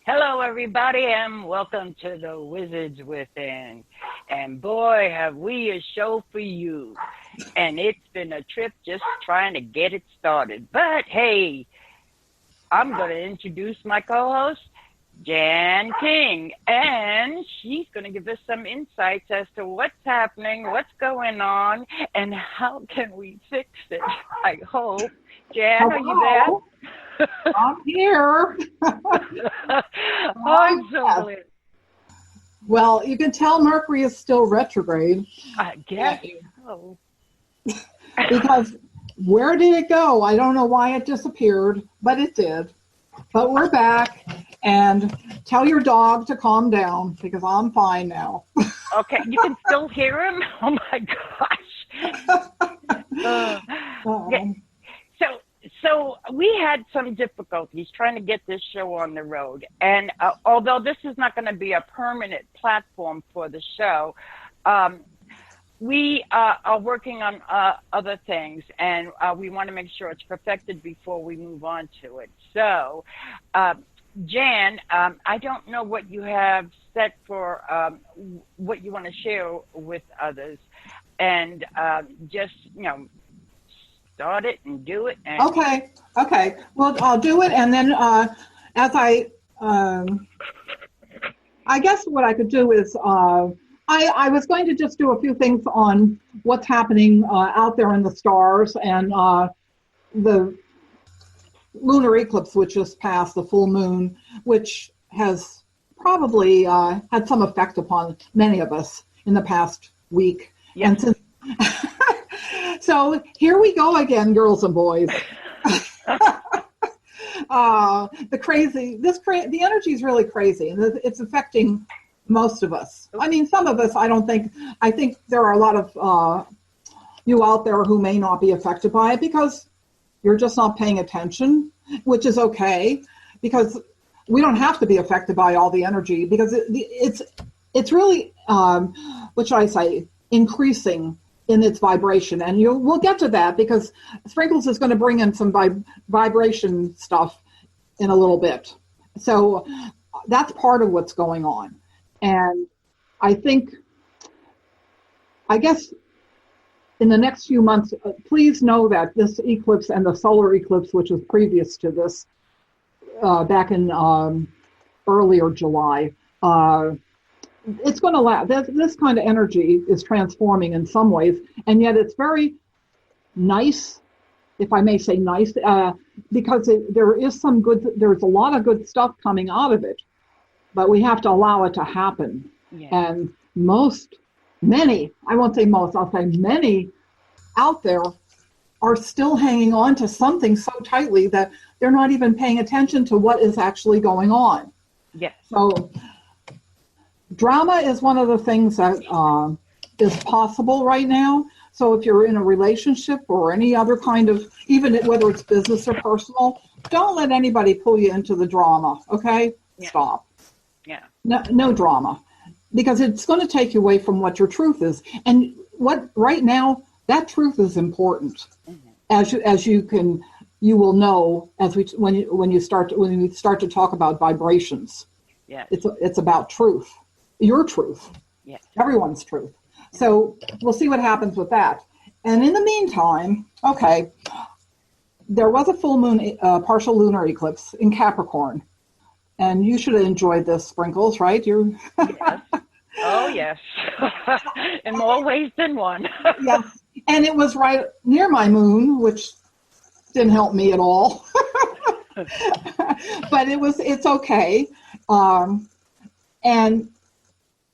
Hello, everybody, and welcome to the Wizards Within. And boy, have we a show for you. And it's been a trip just trying to get it started. But hey, I'm going to introduce my co-host, Jan King, and she's going to give us some insights as to what's happening, what's going on, and how can we fix it. I hope. Jan, Hello. are you there? I'm here. I'm so glad. Well, you can tell Mercury is still retrograde. I guess so. Because where did it go? I don't know why it disappeared, but it did. But we're back, and tell your dog to calm down because I'm fine now. Okay, you can still hear him? Oh my gosh. Yeah. So we had some difficulties trying to get this show on the road. And although this is not going to be a permanent platform for the show, we are working on other things, and we want to make sure it's perfected before we move on to it. So, Jan, I don't know what you have set for what you want to share with others. And just, start it and do it. And Okay. Well, I'll do it, and then as I guess what I could do is I was going to just do a few things on what's happening out there in the stars and the lunar eclipse, which just passed, the full moon, which has probably had some effect upon many of us in the past week. Yes. And since so here we go again, girls and boys. The energy is really crazy. It's affecting most of us. I mean, some of us, I think there are a lot of you out there who may not be affected by it because you're just not paying attention, which is okay, because we don't have to be affected by all the energy because it's really, what should I say, increasing in its vibration, and we'll get to that because Sprinkles is going to bring in some vibration stuff in a little bit. So that's part of what's going on, and I guess in the next few months, please know that this eclipse and the solar eclipse, which was previous to this, back in earlier July. It's going to last. This kind of energy is transforming in some ways, and yet it's very nice, if I may say nice, because there's a lot of good stuff coming out of it, but we have to allow it to happen. Yeah. And many out there are still hanging on to something so tightly that they're not even paying attention to what is actually going on. Yes. So drama is one of the things that is possible right now. So if you're in a relationship or any other kind of, even whether it's business or personal, don't let anybody pull you into the drama, okay? Yeah. Stop. Yeah. No drama, because it's going to take you away from what your truth is. And right now, that truth is important. Mm-hmm. You will know when you start to talk about vibrations. Yeah. It's about truth. Your truth, yes. Everyone's truth. So we'll see what happens with that. And in the meantime, okay, there was a full moon, partial lunar eclipse in Capricorn. And you should have enjoyed this, Sprinkles, right? Yes. Oh, yes. In more ways than one. Yes. And it was right near my moon, which didn't help me at all. But it's okay. And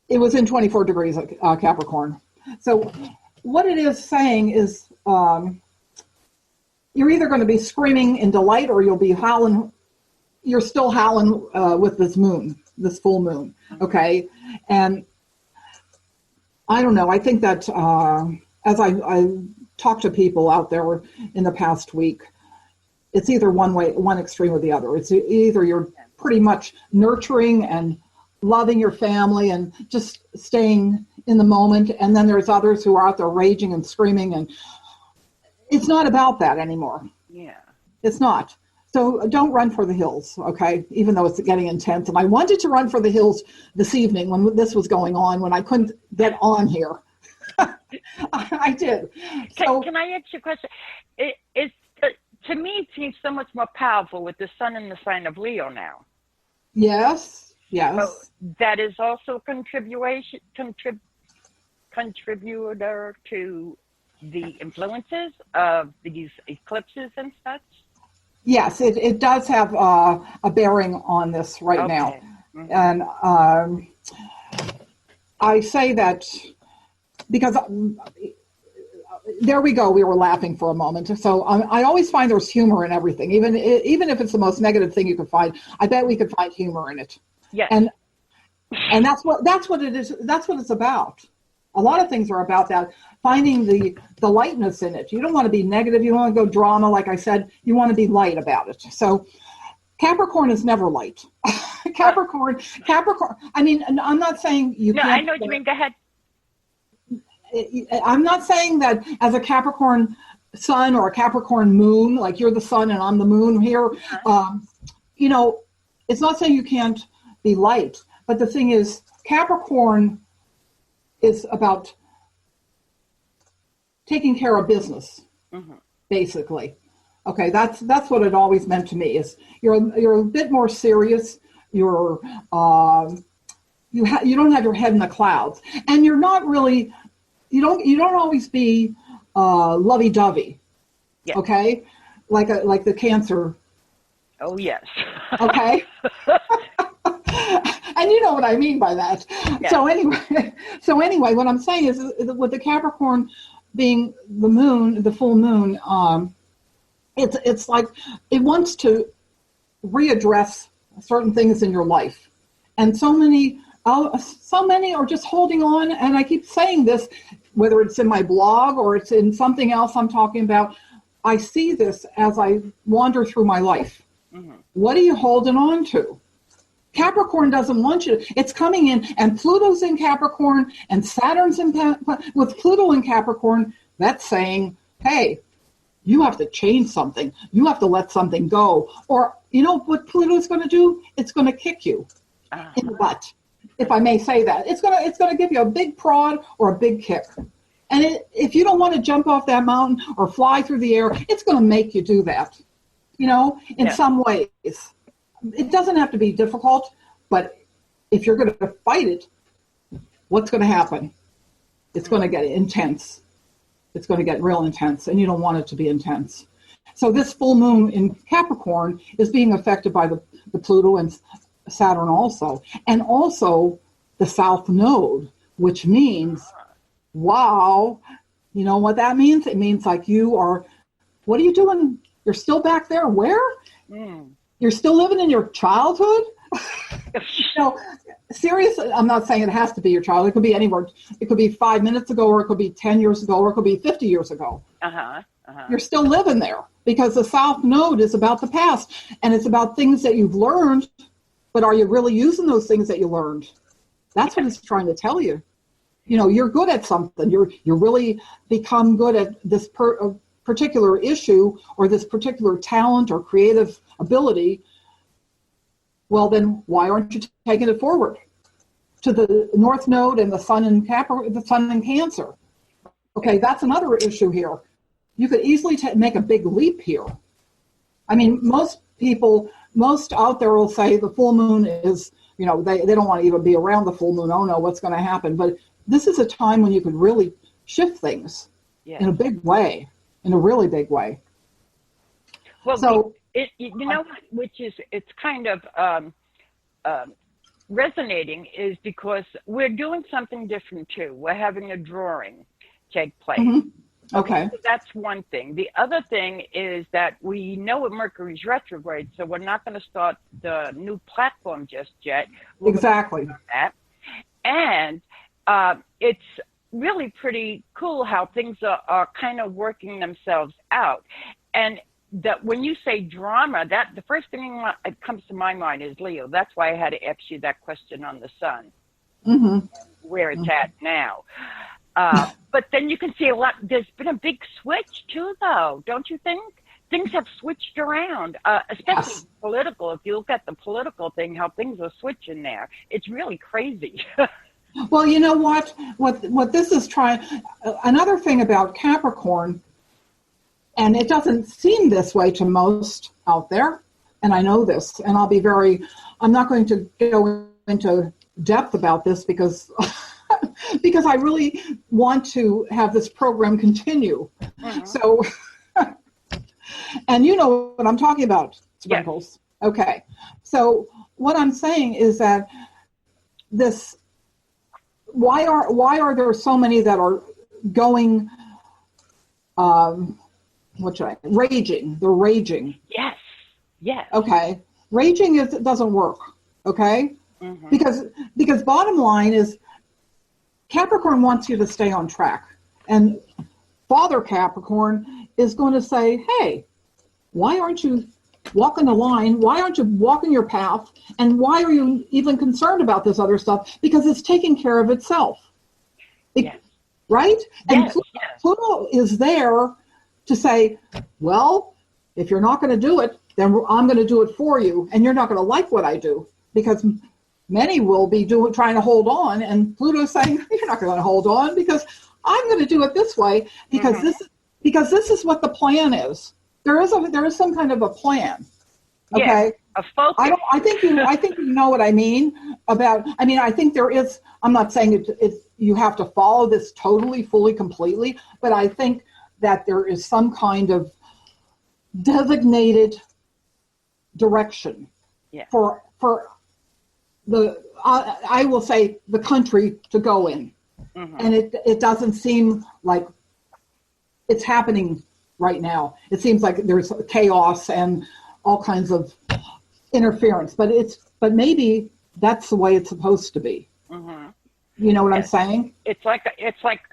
it was in 24 degrees Capricorn. So what it is saying is you're either going to be screaming in delight or you'll be howling. You're still howling with this full moon, okay? And I don't know. I think that as I talk to people out there in the past week, it's either one extreme or the other. It's either you're pretty much nurturing and loving your family and just staying in the moment, and then there's others who are out there raging and screaming, and it's not about that anymore. Yeah. It's not. So don't run for the hills, okay? Even though it's getting intense. And I wanted to run for the hills this evening when this was going on, when I couldn't get on here. I did. So, can I ask you a question? To me, it seems so much more powerful with the sun in the sign of Leo now. Yes. So that is also contributor to the influences of these eclipses and such? Yes, it does have a bearing on this right now. Mm-hmm. And I say that because there we go, we were laughing for a moment. So I always find there's humor in everything, even if it's the most negative thing you could find. I bet we could find humor in it. Yes. And that's what it is. That's what it's about. A lot of things are about that, finding the lightness in it. You don't want to be negative. You don't want to go drama, like I said. You want to be light about it. So Capricorn is never light. Capricorn. I mean, I'm not saying you can't. No, I know what you mean. Go ahead. I'm not saying that as a Capricorn sun or a Capricorn moon, like you're the sun and I'm the moon here, it's not saying you can't be light. But the thing is, Capricorn is about taking care of business, basically. Okay, that's what it always meant to me. Is you're a bit more serious. You don't have your head in the clouds, and you're not really. You don't always be lovey-dovey. Yeah. Okay, like the Cancer. Oh yes. Okay. And you know what I mean by that. Yeah. So anyway, what I'm saying is with the Capricorn being the moon, the full moon, it's like it wants to readdress certain things in your life, and so many are just holding on. And I keep saying this, whether it's in my blog or it's in something else I'm talking about. I see this as I wander through my life. Mm-hmm. What are you holding on to? Capricorn doesn't want you to. It's coming in, and Pluto's in Capricorn, and Saturn's in with Pluto in Capricorn. That's saying, hey, you have to change something. You have to let something go. Or you know what Pluto's going to do? It's going to kick you in the butt, if I may say that. It's going to give you a big prod or a big kick. And if you don't want to jump off that mountain or fly through the air, it's going to make you do that. In some ways. It doesn't have to be difficult, but if you're going to fight it, what's going to happen? It's going to get intense. It's going to get real intense, and you don't want it to be intense. So this full moon in Capricorn is being affected by the Pluto and Saturn also, and also the South Node, which means, wow, you know what that means? It means like what are you doing? You're still back there? Where? You're still living in your childhood? Seriously, I'm not saying it has to be your childhood. It could be anywhere. It could be 5 minutes ago, or it could be 10 years ago, or it could be 50 years ago. You're still living there because the South Node is about the past, and it's about things that you've learned, but are you really using those things that you learned? That's what it's trying to tell you. You're good at something. You're really become good at this particular issue or this particular talent or creative ability. Well, then why aren't you taking it forward to the North Node and the Sun in Cancer? Okay, that's another issue here. You could easily make a big leap here. I mean, most out there will say the full moon is, they don't want to even be around the full moon. Oh no, what's going to happen? But this is a time when you could really shift things in a big way. In a really big way. Well, so which is it's kind of resonating is because we're doing something different too. We're having a drawing take place. Mm-hmm. Okay. So that's one thing. The other thing is that we know Mercury's retrograde, so we're not going to start the new platform just yet. Exactly. That. And it's really pretty cool how things are kind of working themselves out. And that when you say drama, that the first thing that comes to my mind is Leo. That's why I had to ask you that question on the sun, where it's at now. But then you can see there's been a big switch too, though, don't you think? things have switched around, especially political. If you look at the political thing, how things are switching there, it's really crazy. Well, you know what? What this is trying, another thing about Capricorn, and it doesn't seem this way to most out there, and I know this, and I'm not going to go into depth about this because because I really want to have this program continue. Mm-hmm. So, and you know what I'm talking about, Sprinkles. Yes. Okay. So what I'm saying is that why are there so many that are going, raging? They're raging. Yes. Yes. Okay. Raging doesn't work. Okay. Mm-hmm. Because bottom line is Capricorn wants you to stay on track, and Father Capricorn is going to say, hey, why aren't you walking the line? Why aren't you walking your path? And why are you even concerned about this other stuff? Because it's taking care of itself. Yes. Right? Yes, and Pluto is there to say, well, if you're not going to do it, then I'm going to do it for you. And you're not going to like what I do, because many will be trying to hold on. And Pluto's saying, you're not going to hold on because I'm going to do it this way, because this is what the plan is. There is some kind of a plan. Okay. Yeah, a focus. I think you know what I mean about. I mean, I think there is. I'm not saying you have to follow this totally, fully, completely, but I think that there is some kind of designated direction for the I will say the country to go in, and it doesn't seem like it's happening right now. It seems like there's chaos and all kinds of interference, but maybe that's the way it's supposed to be. Mm-hmm. You know what I'm saying? It's like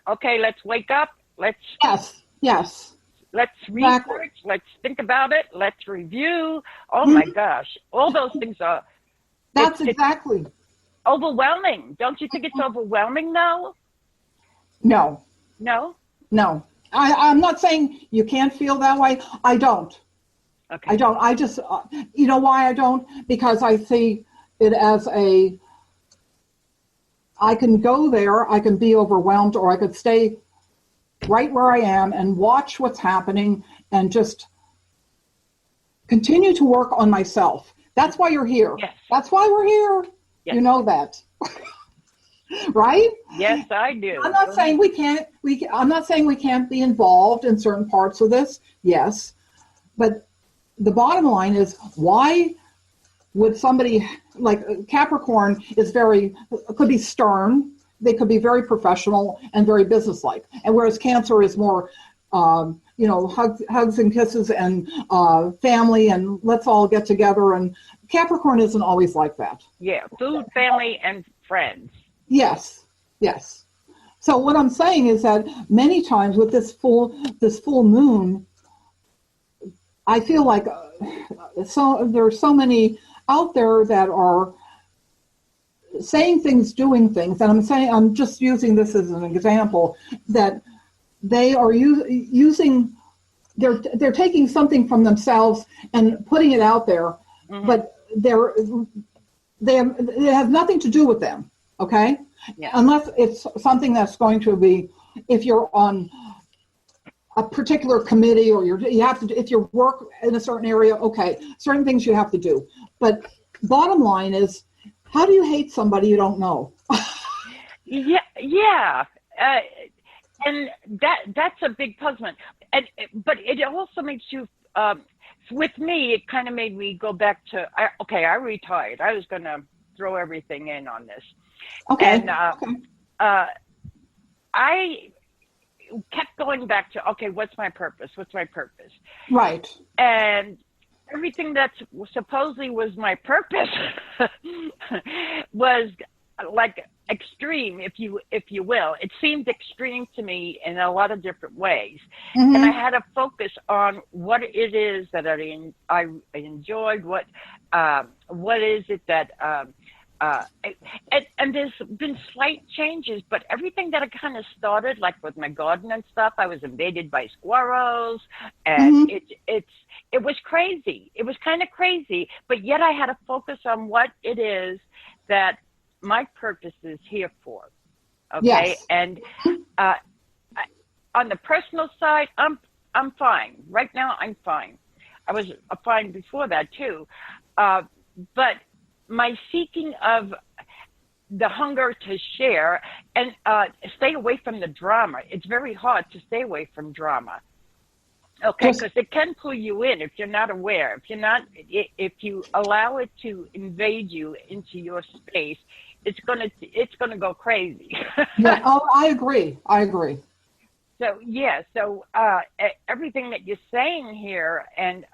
okay, let's wake up. Let's Let's research. Let's think about it. Let's review. Oh my gosh, all those things are. That's exactly overwhelming. Don't you think it's overwhelming though? No. No. I'm not saying you can't feel that way. I don't. Okay. I don't. I just, you know why I don't? Because I see it as I can go there, I can be overwhelmed, or I could stay right where I am and watch what's happening and just continue to work on myself. That's why you're here. Yes. That's why we're here. Yes. You know that. Right? Yes, I do. I'm not saying we can't be involved in certain parts of this. Yes. But the bottom line is, why would somebody like Capricorn could be stern, they could be very professional and very businesslike. And whereas Cancer is more hugs and kisses and family and let's all get together, and Capricorn isn't always like that. Yeah, food, family, and friends. Yes. So what I'm saying is that many times with this full moon, I feel like there are so many out there that are saying things, doing things, and I'm just using this as an example, that they are they're taking something from themselves and putting it out there, but they have nothing to do with them. Okay? Yeah. Unless it's something that's going to be, if you're on a particular committee or you have to, if you work in a certain area, okay, certain things you have to do. But bottom line is, how do you hate somebody you don't know? Yeah. And that's a big puzzlement. But it also makes you, with me, it kind of made me go back to, I retired. I was going to throw everything in on this. Okay. And I kept going back to, okay, what's my purpose? Right. And everything that supposedly was my purpose was like extreme, if you will. It seemed extreme to me in a lot of different ways. Mm-hmm. And I had to focus on what it is that I enjoyed, what is it that and there's been slight changes, but everything that I kind of started, like with my garden and stuff, I was invaded by squirrels, and it was crazy. It was kind of crazy, but yet I had to focus on what it is that my purpose is here for. Okay, yes. and on the personal side, I'm fine right now. I'm fine. I was fine before that too, but my seeking of the hunger to share and stay away from the drama. It's very hard to stay away from drama. Okay, because it can pull you in if you're not aware. If you allow it to invade you into your space, it's gonna go crazy. Yeah. Oh, I agree. So everything that you're saying here and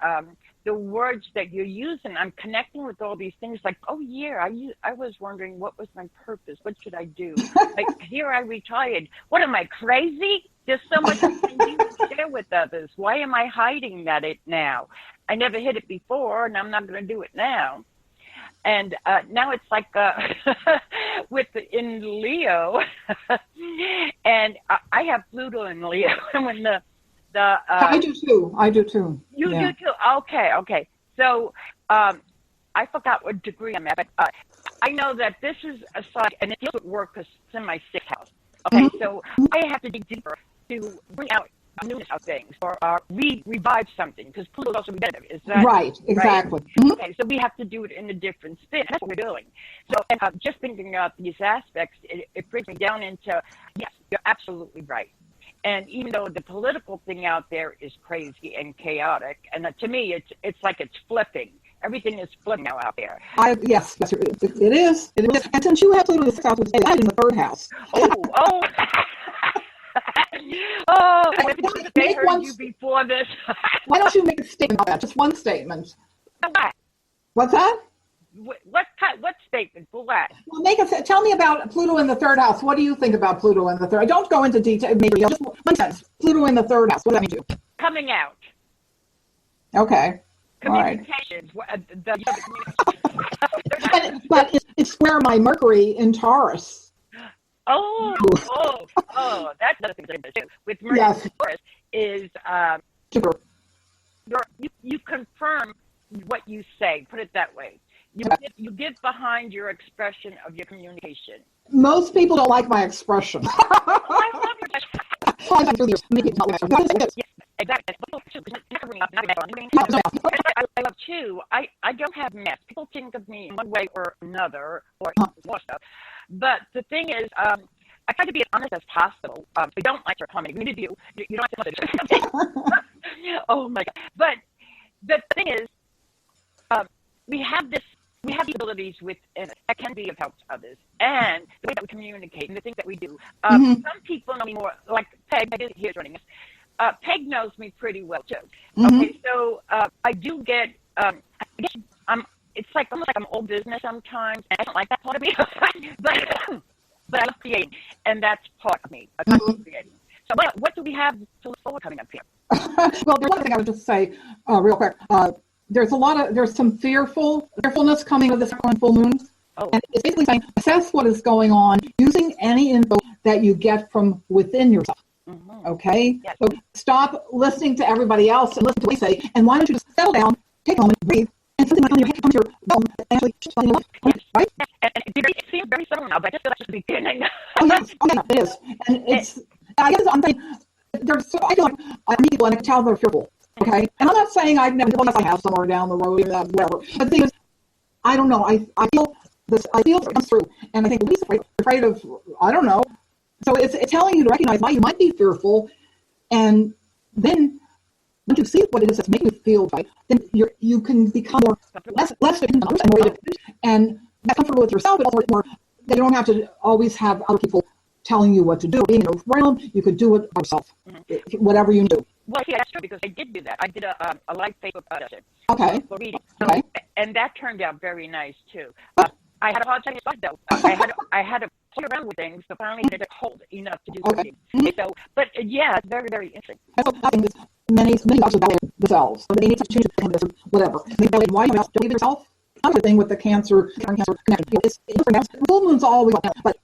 the words that you're using, I'm connecting with all these things like, oh yeah, I was wondering what was my purpose? What should I do? Like, here I retired. What am I, crazy? There's so much I can do to share with others. Why am I hiding it now? I never hid it before, and I'm not going to do it now. And now it's like in Leo, and I have Pluto in Leo, and when I do too. You do too. Okay. So I forgot what degree I'm at, but I know that this is a sign, and it deals with work because it's in my sixth house. Okay, so I have to dig deeper to bring out newness of things or revive something, because Pluto is also repetitive. Is that right? Exactly. Right? Okay, so we have to do it in a different spin. That's what we're doing. So, and just thinking about these aspects, it brings me down into, yes, you're absolutely right. And even though the political thing out there is crazy and chaotic, and to me, it's like it's flipping. Everything is flipping now out there. Yes, it is. And since you have Pluto in the sixth house, it's in the third house. Oh. I heard you before this. Why don't you make a statement about that? Just one statement. What? What's that? What statement? For what? Well, tell me about Pluto in the third house. What do you think about Pluto in the third? Don't go into detail. Maybe just one sentence. Pluto in the third house. What does that mean to you? Coming out. Okay. Communications. All right. But it's where my Mercury in Taurus. Oh, that's another thing to do with Mercury in Taurus is you confirm what you say. Put it that way. You give behind your expression of your communication. Most people don't like my expression. I love your expression. Yes, exactly. I love too. I don't have mess. People think of me in one way or another, or more stuff. But the thing is, I try to be as honest as possible. We don't like your comment. We need you. You don't have to say oh my God. But the thing is, we have these abilities within us that can be of help to others, and the way that we communicate and the things that we do. Some people know me more, like Peg is here joining us. Peg knows me pretty well too. Okay, so I do get. I guess it's like almost like I'm old business sometimes, and I don't like that part of me. but I love creating, and that's part of me. I love creating. So what do we have to look forward coming up here? Well, there's one thing I would just say real quick. There's some fearfulness coming with this full moon. And it's basically saying, assess what is going on using any info that you get from within yourself. Okay? Yes. So stop listening to everybody else and listen to what they say, and why don't you just settle down, take a moment, breathe, and something like on your head comes your bone, actually right? And it seems very subtle now, but I just feel that's just the beginning. It is. And I guess I'm saying, I feel like I meet people and I can tell they're fearful. Okay? And I'm not saying I've never, unless I have somewhere down the road, whatever. But the thing is, I don't know. I feel it comes through. And I think, at least afraid of, I don't know. So it's telling you to recognize why you might be fearful. And then once you see what it is that's making you feel right, then you can become less dependent on others and more independent. And that's comfortable with yourself, but also more that you don't have to always have other people telling you what to do. Being in a realm, you could do it by yourself, whatever you do. Well, yeah, that's true, because I did do that. I did a live Facebook session for reading. So, and that turned out very nice, too. I had a hard time with though. I had to play around with things, so finally did it hold enough to do something. So, but yeah, it's very, very interesting. I think many doctors validate themselves. So they need to change it, whatever. They validate why you don't believe yourself. other thing with the Cancer connection. Full moon's always, but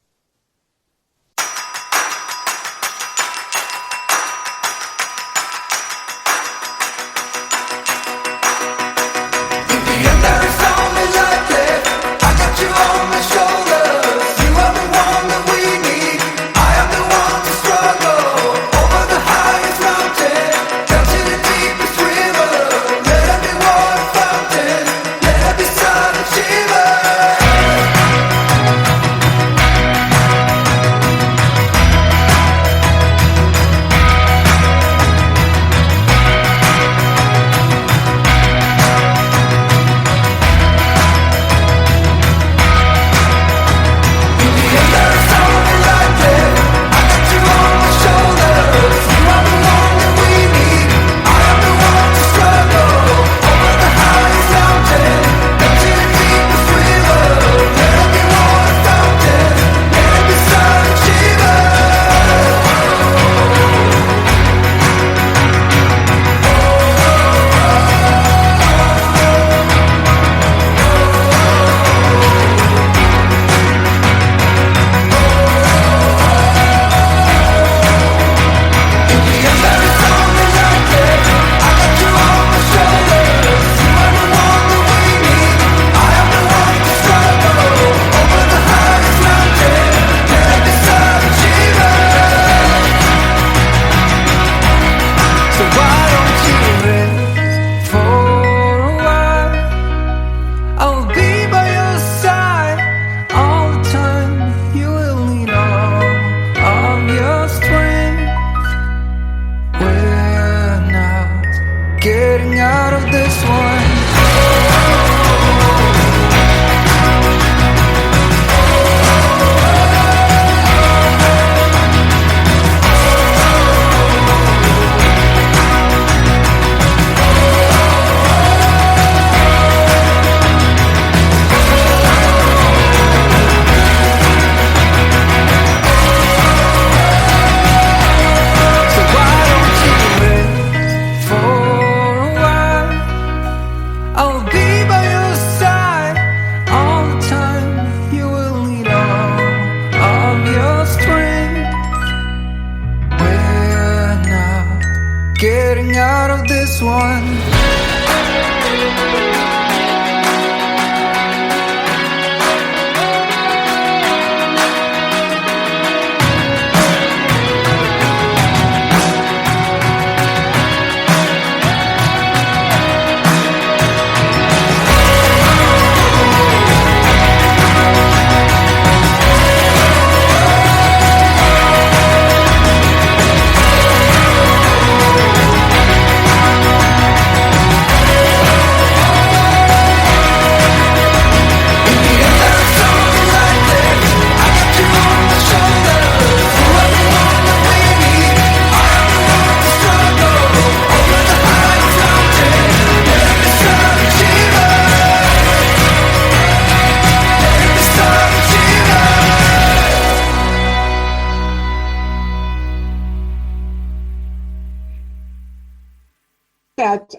that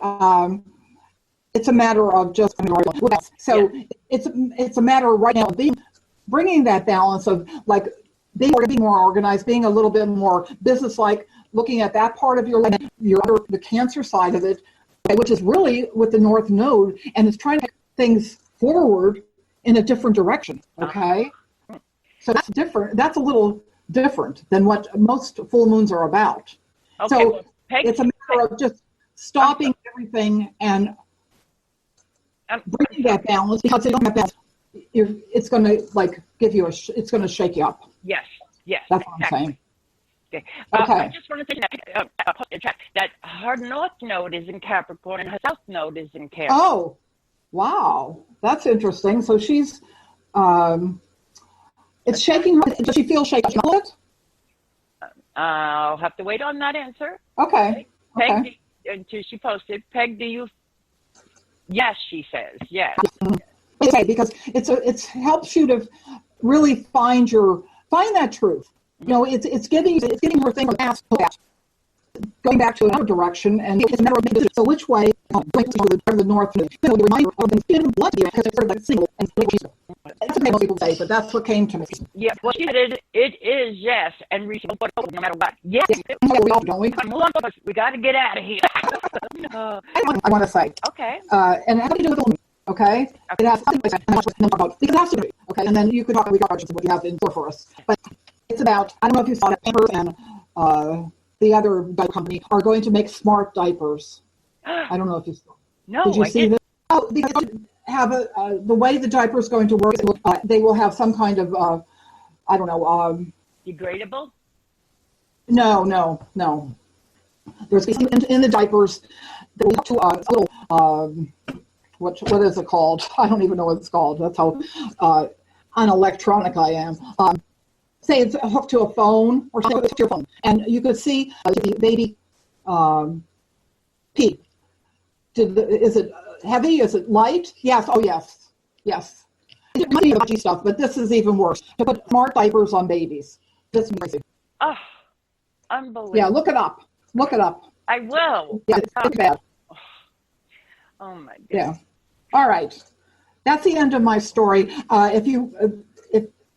it's a matter of just so it's a matter right now of bringing that balance of like being more organized, being a little bit more business-like, looking at that part of your life, the Cancer side of it, which is really with the North Node, and it's trying to take things forward in a different direction. Okay, so that's different. That's a little different than what most full moons are about. Okay, so it's a matter of just stopping everything and bringing that balance, because if you don't have balance, it's going to like give you it's going to shake you up. Yes. That's what I'm saying. Okay. I just want to say that her North Node is in Capricorn and her South Node is in Capricorn. Oh, wow, that's interesting. So she's, it's shaking her. Does she feel shaky? I'll have to wait on that answer. Okay. Peg, until she posted. Peg, do you? Yes, she says yes. Okay, because it helps you to really find that truth. You know, it's giving her thing of past going back to another direction, and it's a matter of so which way the north, reminder of the blood because it's sort of like single and that's what most people say, but that's what came to me. Yeah, well, she said it is yes, and we should no matter what. Yes, we all don't we? We got to get out of here. I want to say, okay, and it has to do with the okay. It has something about because it has to do, okay, and then you could talk about what you have in store for us, but it's about I don't know if you saw that Pampers and the other diaper company are going to make smart diapers. I don't know if you saw. No, did you see this? Oh, because have the way the diaper is going to work. They will have some kind of I don't know. Degradable? No. There's in the diapers. They will have to a little what is it called? I don't even know what it's called. That's how unelectronic I am. Say it's hooked to a phone or something to your phone, and you could see the baby pee. Is it heavy? Is it light? Yes. Oh, yes. It might be dodgy stuff, but this is even worse. To put smart diapers on babies. This is crazy. Oh, unbelievable. Yeah, look it up. I will. Yeah, it's bad. Oh my goodness. Yeah. All right. That's the end of my story. If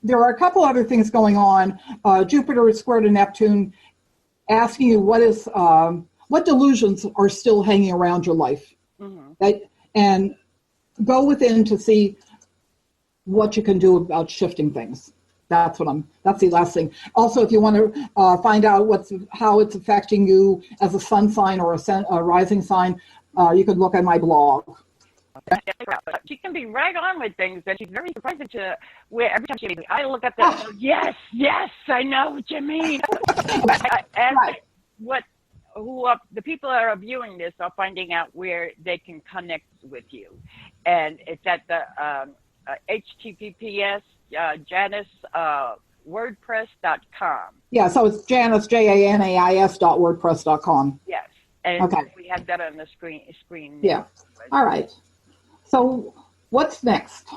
there are a couple other things going on, Jupiter is square to Neptune, asking you what delusions are still hanging around your life, and go within to see what you can do about shifting things. That's the last thing. Also, if you want to find out how it's affecting you as a sun sign or a rising sign, you could look at my blog. She can be right on with things, and she's very surprising to where every time I look at that, yes, I know what you mean. And the people that are viewing this are finding out where they can connect with you, and it's at the https Janice wordpress.com. Yeah, so it's Janice JANAIS.wordpress.com. Yes, and okay. We have that on the screen. Yeah. All right. So what's next?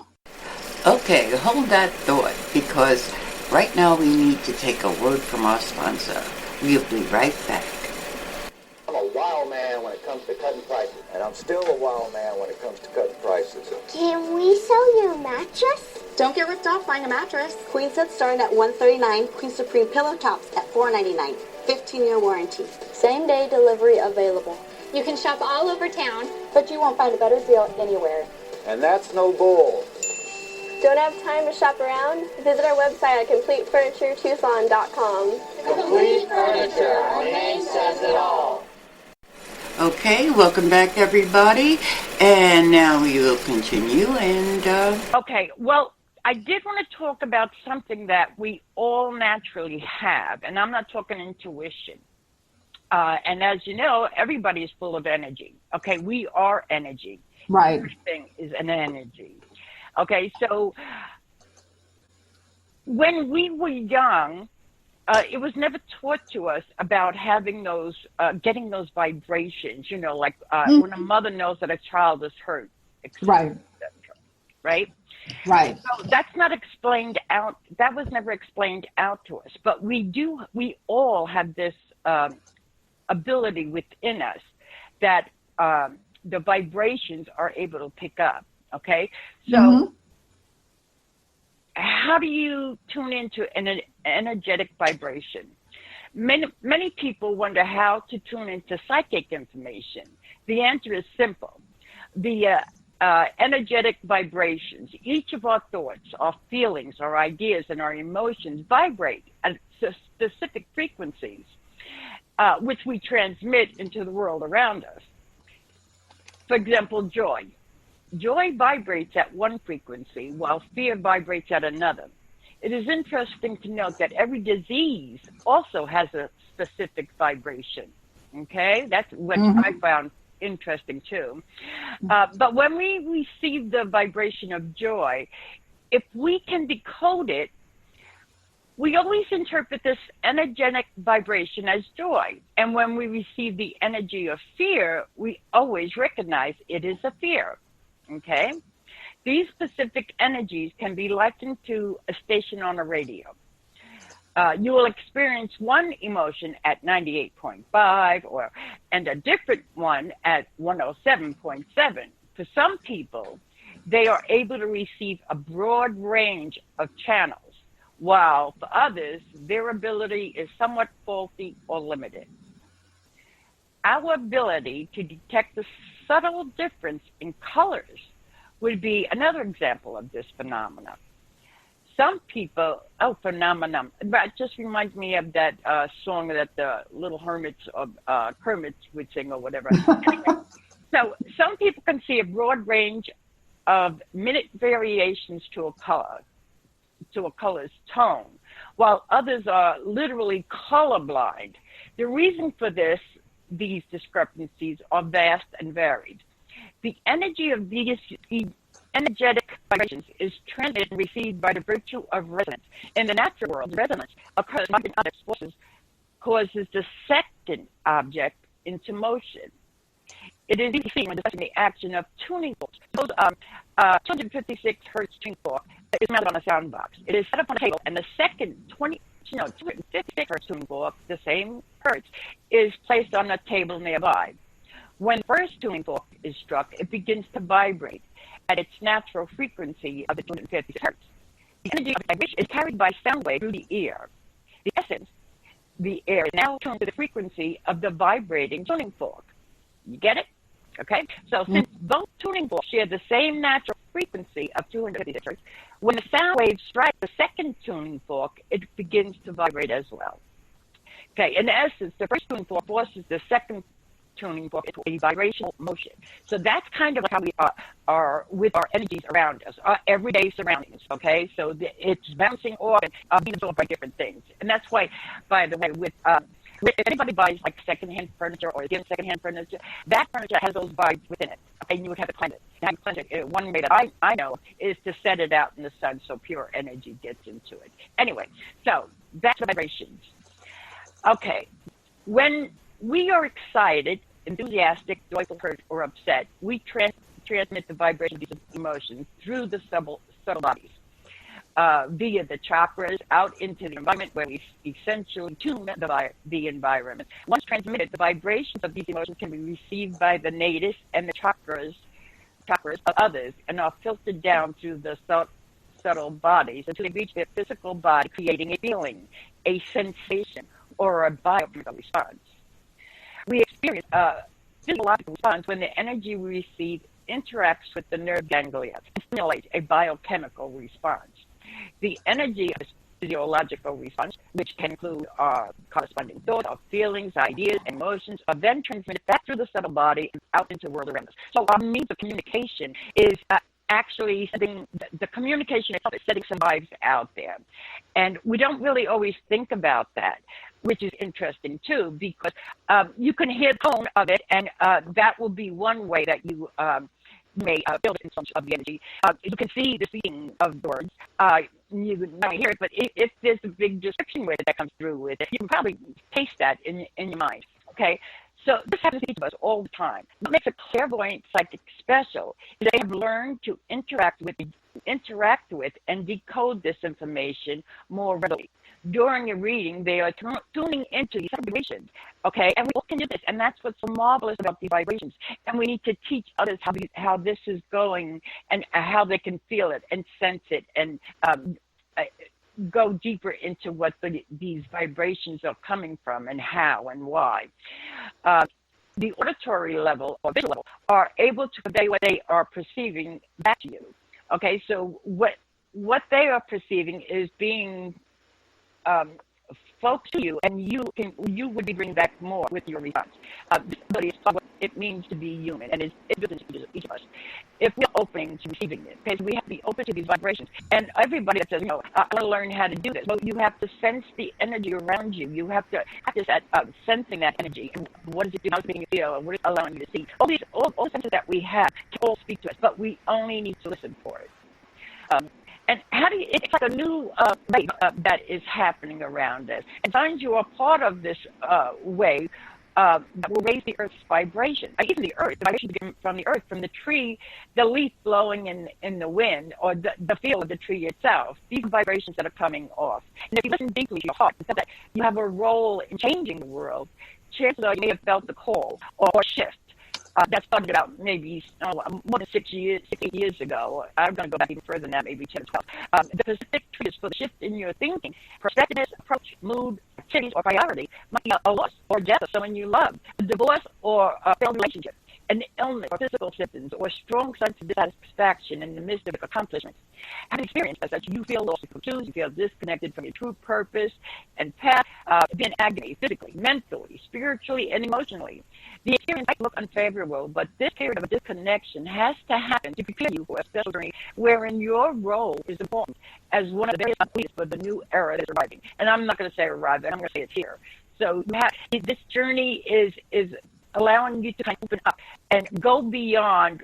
Okay, hold that thought, because right now we need to take a word from our sponsor. We'll be right back. I'm a wild man when it comes to cutting prices. And I'm still a wild man when it comes to cutting prices. Can we sell you a mattress? Don't get ripped off buying a mattress. Queen sets starting at $139. Queen Supreme pillow tops at $499. 15-year warranty. Same day delivery available. You can shop all over town, but you won't find a better deal anywhere. And that's no bull. Don't have time to shop around? Visit our website at CompleteFurnitureTucson.com. Complete Furniture. Our name says it all. Okay, welcome back, everybody. And now we will continue. Okay, well, I did want to talk about something that we all naturally have, and I'm not talking intuition. And as you know, everybody is full of energy. Okay, we are energy. Right. Everything is an energy. Okay, so when we were young, it was never taught to us about having those, getting those vibrations, like when a mother knows that a child is hurt. Right. Right? Right. So that's not explained out. That was never explained out to us. But we all have this ability within us that the vibrations are able to pick up. Okay? So how do you tune into an energetic vibration? Many people wonder how to tune into psychic information. The answer is simple. The energetic vibrations, each of our thoughts, our feelings, our ideas, and our emotions vibrate at specific frequencies, which we transmit into the world around us. For example, joy. Joy vibrates at one frequency, while fear vibrates at another. It is interesting to note that every disease also has a specific vibration. Okay? That's what I found interesting too. But when we receive the vibration of joy, if we can decode it, we always interpret this energetic vibration as joy. And when we receive the energy of fear, we always recognize it is a fear. Okay? These specific energies can be likened to a station on a radio. You will experience one emotion at 98.5 and a different one at 107.7. For some people, they are able to receive a broad range of channels, while for others, their ability is somewhat faulty or limited. Our ability to detect the subtle difference in colors would be another example of this phenomenon. Some people, phenomenon, that just reminds me of that song that the little hermits of Kermit would sing or whatever. Anyway, so some people can see a broad range of minute variations to a color's tone, while others are literally colorblind. The reason for these discrepancies are vast and varied. The energy of these energetic vibrations is transmitted and received by the virtue of resonance. In the natural world, resonance occurs when an object's forces causes the second object into motion. It is easy to see when discussing the action of tuning forks. Those 256 hertz tuning fork is mounted on a sound box. It is set up on a table, and the second 256 hertz tuning fork, the same hertz, is placed on a table nearby. When the first tuning fork is struck, it begins to vibrate at its natural frequency of the 256 hertz. The energy of the vibration is carried by sound wave through the ear. The air is now tuned to the frequency of the vibrating tuning fork. You get it? Okay? So since both tuning forks share the same natural frequency of 256 hertz, when the sound wave strikes the second tuning fork, it begins to vibrate as well. Okay, in essence, the first tuning fork forces the second tuning fork into a vibrational motion. So that's kind of like how we are with our energies around us, our everyday surroundings, okay? So it's bouncing off and being absorbed by different things. And that's why, by the way, if anybody buys like secondhand furniture or gives secondhand furniture, that furniture has those vibes within it. Okay, and you would have to cleanse it. Now, you cleanse it. One way that I know is to set it out in the sun so pure energy gets into it. Anyway, so that's the vibrations. Okay, when we are excited, enthusiastic, joyful, hurt, or upset, we transmit the vibration of these emotions through the subtle bodies via the chakras out into the environment, where we essentially tune the environment. Once transmitted, the vibrations of these emotions can be received by the natives and the chakras of others, and are filtered down through the subtle bodies until they reach their physical body, creating a feeling, a sensation, or a biochemical response. We experience a physiological response when the energy we receive interacts with the nerve ganglia and stimulates a biochemical response. The energy of this physiological response, which can include corresponding thoughts, or feelings, ideas, emotions, are then transmitted back through the subtle body and out into the world around us. So our means of communication is actually setting, the communication itself is setting some vibes out there. And we don't really always think about that, which is interesting too, because you can hear the tone of it, and that will be one way that you may feel the influence of the energy. You can see the seeing of the words. You might hear it, but if there's a big description with it that comes through with it, you can probably taste that in your mind. Okay, so this happens to each of us all the time. What makes a clairvoyant psychic special is they have learned to interact with and decode this information more readily. During a reading, they are tuning into these vibrations, okay? And we all can do this, and that's what's so marvelous about these vibrations. And we need to teach others how this is going, and how they can feel it and sense it, and go deeper into what these vibrations are coming from, and how and why. The auditory level or visual level are able to convey what they are perceiving back to you. Okay, so what they are perceiving is being folks to you, and you would be bringing back more with your response. This ability is what it means to be human, and it's built into each of us. If we're open to receiving it, because we have to be open to these vibrations. And everybody that says, I want to learn how to do this, well, you have to sense the energy around you. You have to practice at sensing that energy. And what does it do? How is it making you feel? What is it allowing you to see? All senses that we have can all speak to us, but we only need to listen for it. And it's like a new wave that is happening around us. And since you are part of this wave, that will raise the Earth's vibration. Even the Earth, the vibration from the Earth, from the tree, the leaf blowing in the wind, or the feel of the tree itself. These vibrations that are coming off. And if you listen deeply to your heart, it's that you have a role in changing the world. Chances are you may have felt the call or shift. That started about maybe more than 6 years, 8 years ago. I'm going to go back even further than that, maybe 10 or 12. The Pacific tree is for the shift in your thinking, perspective, approach, mood, activities, or priority. Might be a loss or death of someone you love, a divorce or a failed relationship, an illness or physical symptoms, or a strong sense of dissatisfaction in the midst of accomplishments. Have an experience as such, you feel lost and confused, you feel disconnected from your true purpose and path, be in agony, physically, mentally, spiritually, and emotionally. The experience might look unfavorable, but this period of disconnection has to happen to prepare you for a special journey wherein your role is important as one of the various leaders for the new era that is arriving. And I'm not going to say arriving, I'm going to say it's here. So this journey is allowing you to kind of open up and go beyond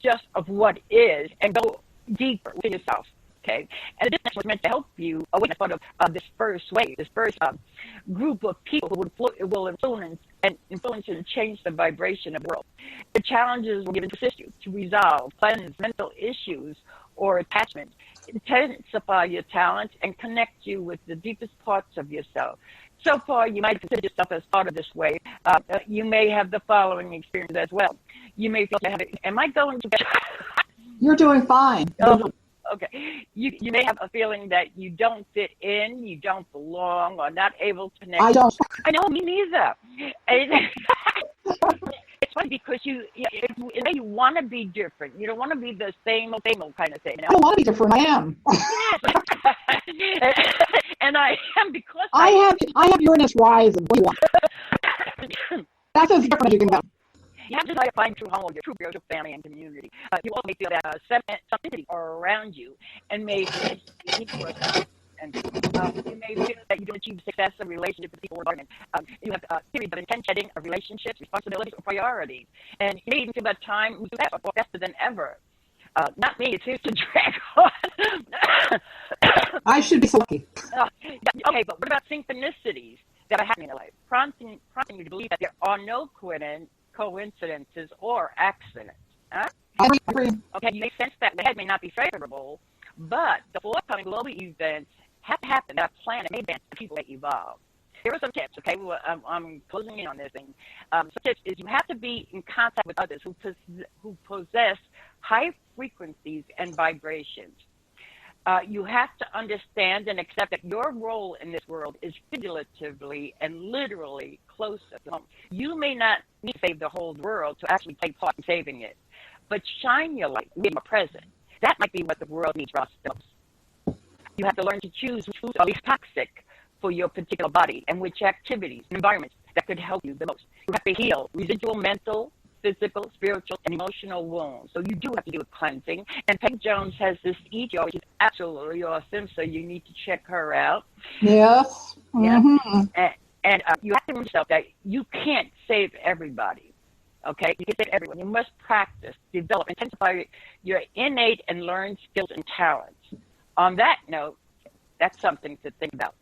just of what is and go deeper within yourself. Okay, and this was meant to help you awaken as part of this first wave, this first group of people who will influence and change the vibration of the world. The challenges will given to assist you to resolve, cleanse mental issues or attachment, intensify your talent, and connect you with the deepest parts of yourself. So far, you might consider yourself as part of this wave. You may have the following experience as well. You may feel to have it. Am I going to? You're doing fine. Okay. You may have a feeling that you don't fit in, you don't belong, or not able to connect. I don't. I know, me neither. It's funny because you want to be different. You don't want to be the same old kind of thing. You know? I don't want to be different. I am. And I am because I have Uranus rise and what do you want? That's as different as you can get. You have to try to find true home, your true spiritual family and community. You also may feel that something around you and may feel and you may feel that you don't achieve success in relationship with people or environment. You have periods of intense shedding of relationships, responsibilities, or priorities. And you may even feel that time moves faster than ever. Not me, it seems to drag on. I should be so lucky. Okay, but what about synchronicities that are happening in life? Prompting you to believe that there are no coincidences or accidents. Huh? I agree. Okay, you may sense that the head may not be favorable, but the forthcoming global events have to happen that are planned and may advance and people may evolve. Here are some tips, okay? I'm closing in on this thing. Some tips is you have to be in contact with others who possess high frequencies and vibrations. You have to understand and accept that your role in this world is figuratively and literally close to home. You may not need to save the whole world to actually play part in saving it, but shine your light with your presence. That might be what the world needs for us the most. You have to learn to choose which foods are least toxic for your particular body and which activities and environments that could help you the most. You have to heal residual mental, physical, spiritual, and emotional wounds. So you do have to do a cleansing. And Peg Jones has this EGO, which is absolutely awesome, so you need to check her out. Yes. Mm-hmm. Yeah. And you have to remember yourself that you can't save everybody. Okay? You can't save everyone. You must practice, develop, intensify your innate and learned skills and talents. On that note, that's something to think about.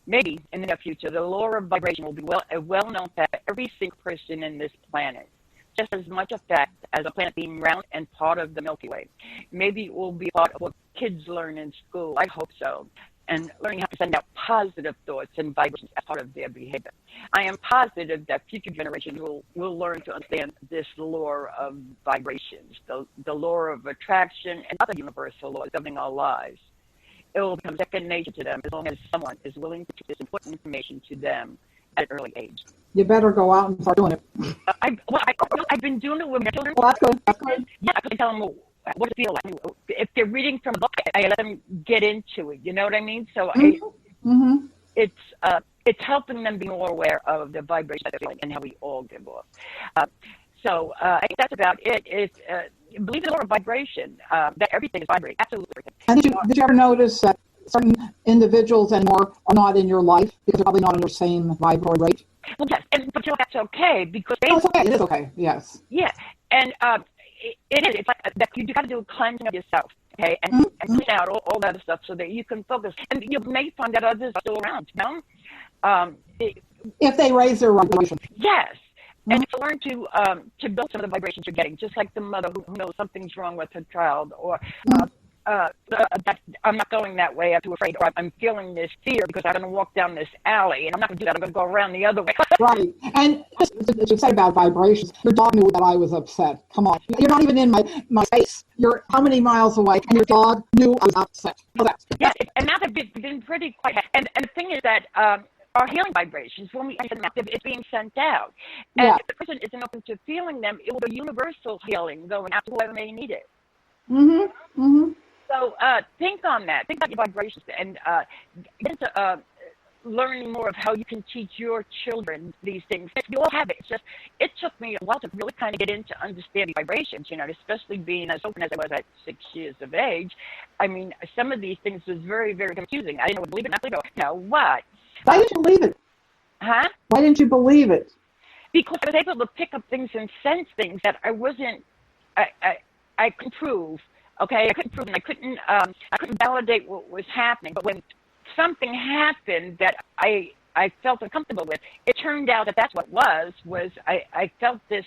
Maybe in the near future, the law of vibration will be a well-known fact for every single person in this planet. Just as much a fact as a planet being round and part of the Milky Way. Maybe it will be part of what kids learn in school. I hope so. And learning how to send out positive thoughts and vibrations as part of their behavior. I am positive that future generations will learn to understand this law of vibrations, the law of attraction and other universal laws governing our lives. It will become second nature to them as long as someone is willing to teach this important information to them at an early age. You better go out and start doing it. I've been doing it with my children. Well, that's good. That's good. Yeah, I can tell them what it feels like. If they're reading from a book, I let them get into it. You know what I mean? So it's helping them be more aware of the vibration that they're feeling and how we all give off. So I think that's about it. Believe in the law of vibration, that everything is vibrating, absolutely everything. And did you ever notice that certain individuals anymore are not in your life because they're probably not on your same vibratory rate? Well, yes, but you know, that's okay because it's okay. It is okay. Yes. Yeah, and it is. It's like that. You got to do a cleansing of yourself, okay, and clean out all that other stuff so that you can focus. And you may find that others are still around. You know, If they raise their vibration. Yes. And to learn to build some of the vibrations you're getting, just like the mother who knows something's wrong with her child, or that I'm not going that way, I'm too afraid, or I'm feeling this fear because I'm going to walk down this alley, and I'm not going to do that, I'm going to go around the other way. Right. And to say about vibrations, your dog knew that I was upset. Come on. You're not even in my space. You're how many miles away, and your dog knew I was upset. Yeah, and now they've been pretty quiet. And the thing is that our healing vibrations, when we send them out, it's being sent out. And if the person isn't open to feeling them, it will be universal healing going out to whoever may need it. Mm-hmm. Mm-hmm. So think on that. Think about your vibrations and get into learning more of how you can teach your children these things. You all have it. It's just, it took me a while to really kind of get into understanding vibrations, especially being as open as I was at 6 years of age. I mean, some of these things was very, very confusing. I didn't know what to believe it, not believe it. Now, what? Why didn't you believe it? Huh? Why didn't you believe it? Because I was able to pick up things and sense things that I wasn't, I couldn't prove. Okay, I couldn't prove it. I couldn't validate what was happening. But when something happened that I felt uncomfortable with, it turned out that that's what it was I felt this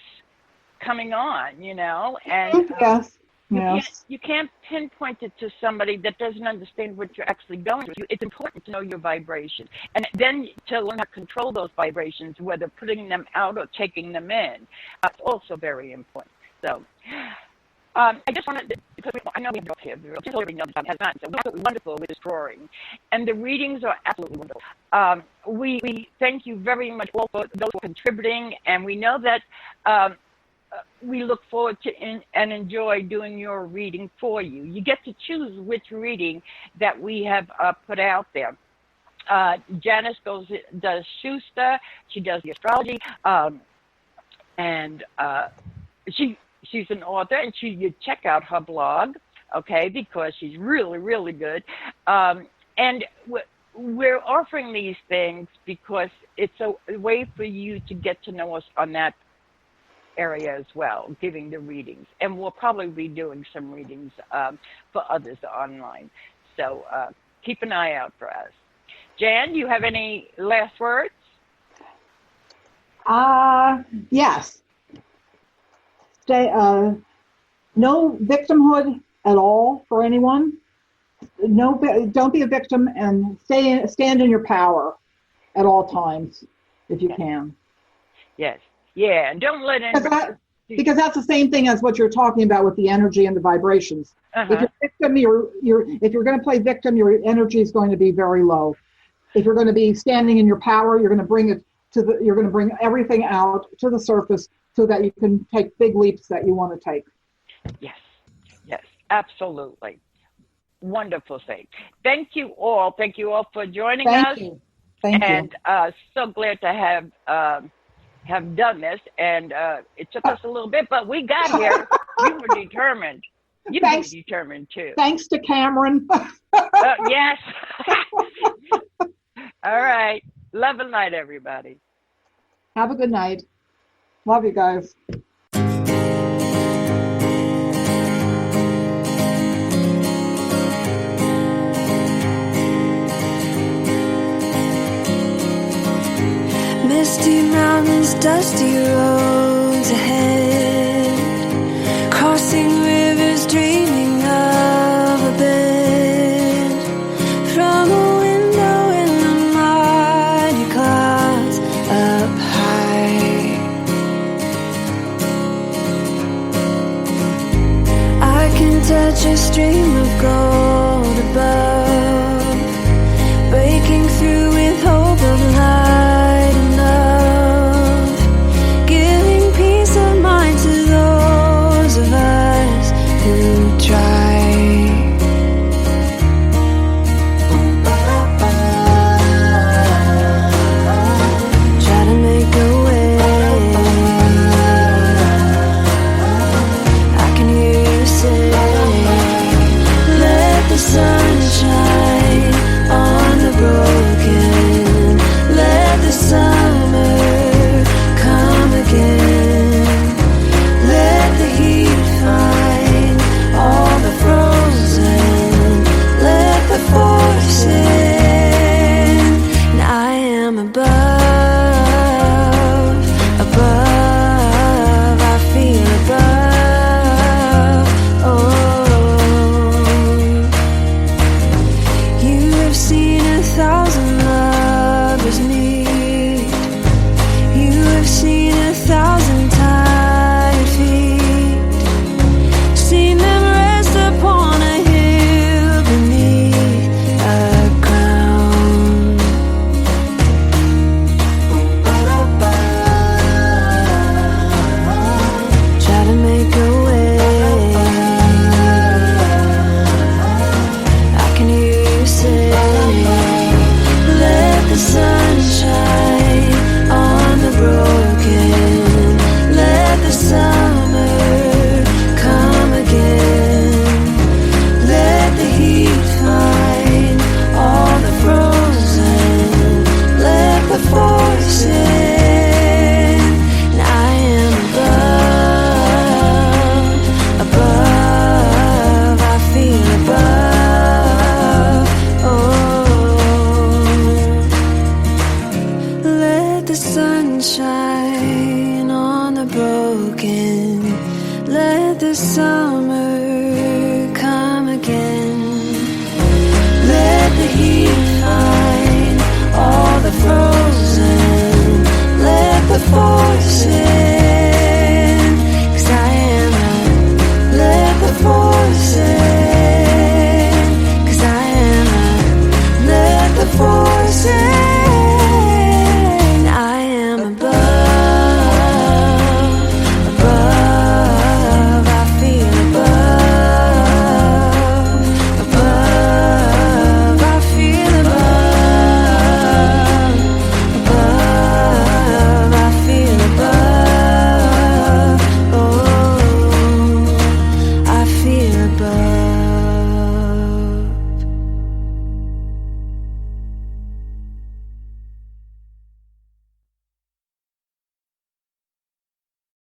coming on, and yes. You can't pinpoint it to somebody that doesn't understand what you're actually going through. It's important to know your vibration, and then to learn how to control those vibrations, whether putting them out or taking them in. It's also very important. So I just wanted to, because I know we have no here, just so everybody knows has not, so we're absolutely wonderful with this drawing, and the readings are absolutely wonderful. We thank you very much all for those who are contributing, and we know that we look forward to and enjoy doing your reading for you. You get to choose which reading that we have put out there. Janice does Schuster, she does the astrology, and she's an author, and you check out her blog, okay, because she's really, really good. And we're offering these things because it's a way for you to get to know us on that area as well, giving the readings. And we'll probably be doing some readings for others online. So keep an eye out for us. Jan, do you have any last words? Yes. No victimhood at all for anyone. No, don't be a victim, and stand in your power at all times if you can. Yes. Yeah, and don't let anybody... Because that's the same thing as what you're talking about with the energy and the vibrations. If you're victim, if you're going to play victim, your energy is going to be very low. If you're going to be standing in your power, you're going to bring you're going to bring everything out to the surface so that you can take big leaps that you want to take. Yes, absolutely. Wonderful thing. Thank you all. Thank you all for joining us. Thank you. And so glad to have done this. And it took us a little bit, but we got here. You were determined. You were determined too. Thanks to Cameron. Yes. All right. Love and light, everybody. Have a good night. Love you guys. Misty mountains, dusty roads ahead.